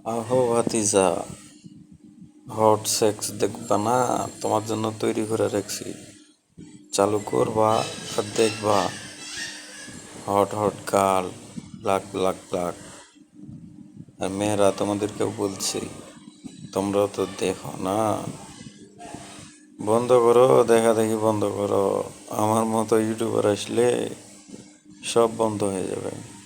আহো ভাতিজা, hot sex দেখবা না? তোমার জন্য তৈরি করে রাখছি। চালু করবা আর দেখবা। Hot hot girl, black black black. আর মেয়েরা তোমাদেরকেও বলছি, তোমরাও তো দেখো না। বন্ধ করো, দেখা দেখি বন্ধ করো। আমার মতো ইউটিউবার আসলে সব বন্ধ হয়ে যাবে।